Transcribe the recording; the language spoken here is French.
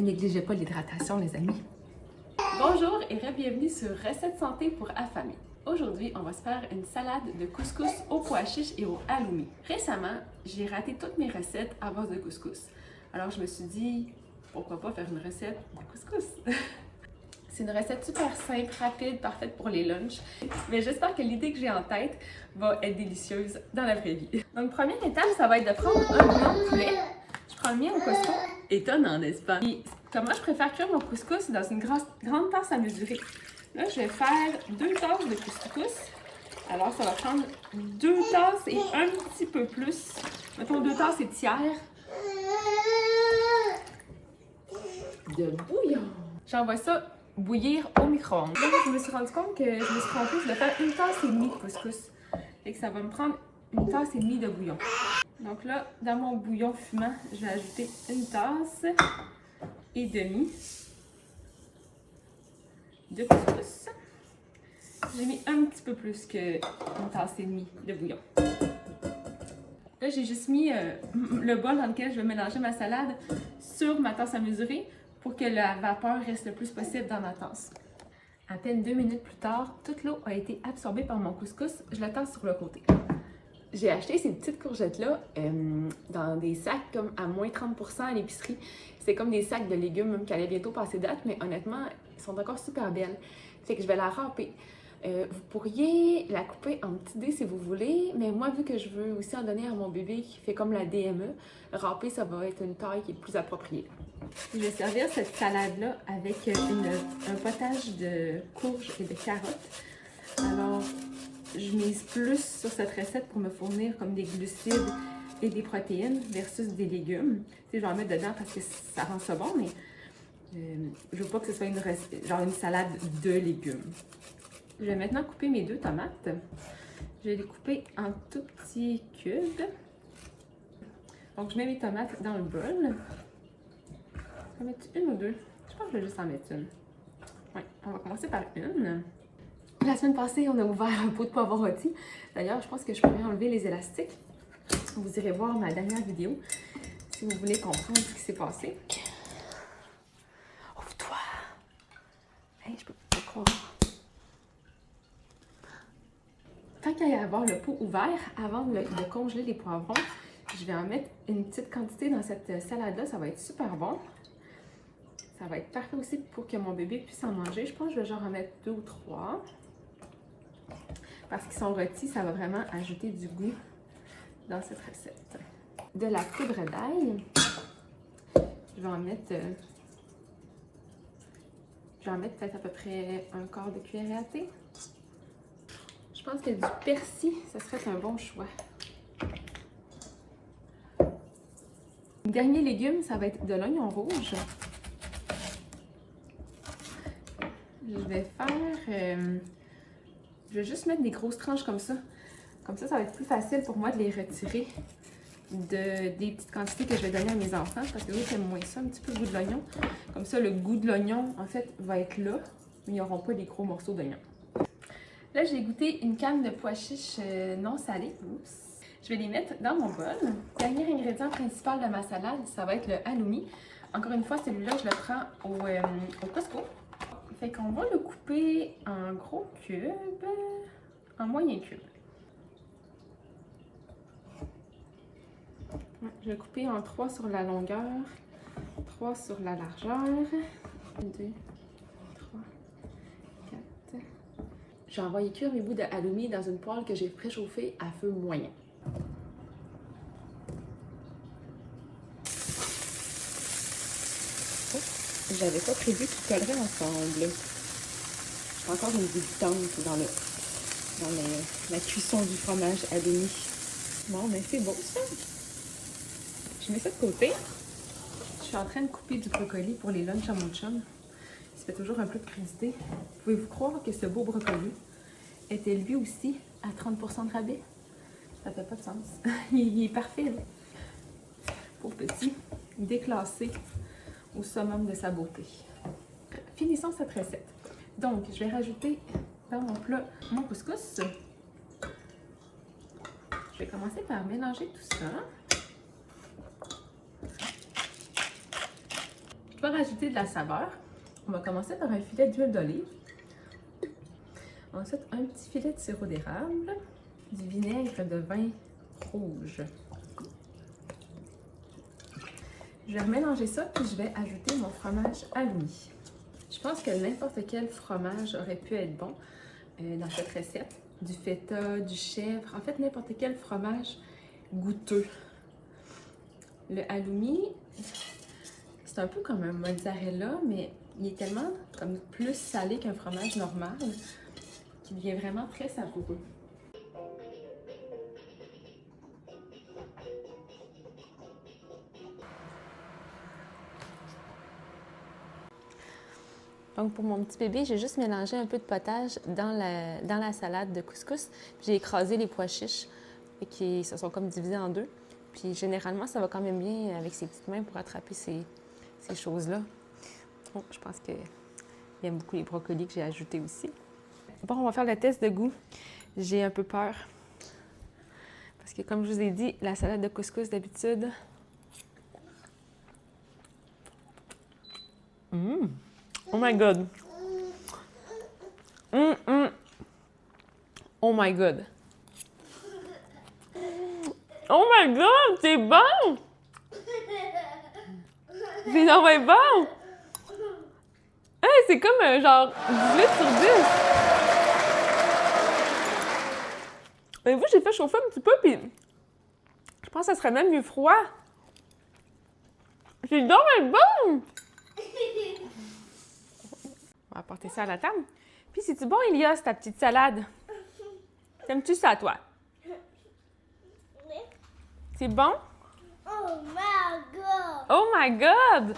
Négligez pas l'hydratation, les amis. Bonjour et bienvenue sur Recettes Santé pour affamés. Aujourd'hui, on va se faire une salade de couscous au pois chiche et au halloumi. Récemment, j'ai raté toutes mes recettes à base de couscous. Alors je me suis dit, pourquoi pas faire une recette de couscous? C'est une recette super simple, rapide, parfaite pour les lunchs. Mais j'espère que l'idée que j'ai en tête va être délicieuse dans la vraie vie. Donc, première étape, ça va être de prendre un bouillon de poulet. Je prends le mien au Costco. Étonnant, n'est-ce pas? Et comment je préfère cuire mon couscous dans une grande tasse à mesurer. Là, je vais faire 2 tasses de couscous. Alors, ça va prendre 2 tasses et un petit peu plus. Mettons 2 tasses et tiers de bouillon. J'envoie ça bouillir au micro-ondes. Là, je me suis rendu compte que je me suis trompée, je vais faire 1 tasse et demie de couscous. Et que ça va me prendre 1 tasse et demie de bouillon. Donc là, dans mon bouillon fumant, je vais ajouter 1 tasse et demie de couscous. J'ai mis un petit peu plus que 1 tasse et demie de bouillon. Là, j'ai juste mis le bol dans lequel je vais mélanger ma salade sur ma tasse à mesurer pour que la vapeur reste le plus possible dans ma tasse. À peine 2 minutes plus tard, toute l'eau a été absorbée par mon couscous. Je la tasse sur le côté. J'ai acheté ces petites courgettes-là dans des sacs comme à moins 30% à l'épicerie. C'est comme des sacs de légumes même qui allaient bientôt passer date, mais honnêtement, ils sont encore super belles. Fait que je vais la râper. Vous pourriez la couper en petits dés si vous voulez, mais moi, vu que je veux aussi en donner à mon bébé qui fait comme la DME, râper, ça va être une taille qui est plus appropriée. Je vais servir cette salade-là avec un potage de courges et de carottes. Alors, je mise plus sur cette recette pour me fournir comme des glucides et des protéines versus des légumes. Tu sais, je vais en mettre dedans parce que ça rend ça bon, mais je veux pas que ce soit une salade de légumes. Je vais maintenant couper mes 2 tomates. Je vais les couper en tout petits cubes. Donc, je mets mes tomates dans le bol. Je vais mettre 1 ou 2. Je pense que je vais juste en mettre une. Oui, on va commencer par une. La semaine passée, on a ouvert un pot de poivron rôti. D'ailleurs, je pense que je pourrais enlever les élastiques. Vous irez voir ma dernière vidéo si vous voulez comprendre ce qui s'est passé. Ouvre-toi! Hey, je peux pas croire. Tant qu'il y a à avoir le pot ouvert, avant de congeler les poivrons, je vais en mettre une petite quantité dans cette salade-là. Ça va être super bon. Ça va être parfait aussi pour que mon bébé puisse en manger. Je pense que je vais genre en mettre 2 ou 3. Parce qu'ils sont rôtis, ça va vraiment ajouter du goût dans cette recette. De la poudre d'ail. Je vais en mettre peut-être à peu près 1/4 de cuillère à thé. Je pense que du persil, ce serait un bon choix. Le dernier légume, ça va être de l'oignon rouge. Je vais je vais juste mettre des grosses tranches comme ça. Comme ça va être plus facile pour moi de les retirer des petites quantités que je vais donner à mes enfants. Parce que eux, ils aiment moins ça, un petit peu le goût de l'oignon. Comme ça, le goût de l'oignon, en fait, va être là. Mais ils n'auront pas des gros morceaux d'oignon. Là, j'ai goûté une canne de pois chiches non salés. Oups. Je vais les mettre dans mon bol. Dernier ingrédient principal de ma salade, ça va être le halloumi. Encore une fois, celui-là, je le prends au Costco. Fait qu'on va le couper en gros cubes, en moyen cube. Je vais couper en 3 sur la longueur, 3 sur la largeur. 2, 3, 4. Je vais envoyer cuire mes bouts de halloumi dans une poêle que j'ai préchauffée à feu moyen. J'avais pas prévu qu'ils colleraient ensemble. J'ai encore une débutante dans la cuisson du fromage halloumi. Bon, mais c'est bon ça. Je mets ça de côté. Je suis en train de couper du brocoli pour les lunchs à mon chum. Il se fait toujours un peu de crudité. Pouvez-vous croire que ce beau brocoli était lui aussi à 30% de rabais? Ça fait pas de sens. Il est parfait, là. Pauvre petit, déclassé au summum de sa beauté. Finissons cette recette. Donc, je vais rajouter dans mon plat mon couscous. Je vais commencer par mélanger tout ça. Pour rajouter de la saveur, on va commencer par un filet d'huile d'olive. Ensuite, un petit filet de sirop d'érable, du vinaigre de vin rouge. Je vais mélanger ça, puis je vais ajouter mon fromage halloumi. Je pense que n'importe quel fromage aurait pu être bon dans cette recette. Du feta, du chèvre, en fait n'importe quel fromage goûteux. Le halloumi, c'est un peu comme un mozzarella, mais il est tellement comme plus salé qu'un fromage normal qu'il devient vraiment très savoureux. Donc pour mon petit bébé, j'ai juste mélangé un peu de potage dans la salade de couscous. J'ai écrasé les pois chiches qui se sont comme divisés en deux. Puis généralement, ça va quand même bien avec ses petites mains pour attraper ces choses-là. Bon, je pense qu'il aime beaucoup les brocolis que j'ai ajoutés aussi. Bon, on va faire le test de goût. J'ai un peu peur. Parce que comme je vous ai dit, la salade de couscous d'habitude... Oh my God! Oh my God! Oh my God! C'est bon! C'est vraiment bon! Hey, c'est comme genre 18 sur 10! Mais vous, j'ai fait chauffer un petit peu, puis je pense que ça serait même mieux froid. C'est vraiment bon! On va apporter ça à la table. Puis, c'est-tu bon, Elias, ta petite salade? T'aimes-tu ça, toi? C'est bon? Oh my God! Oh my God!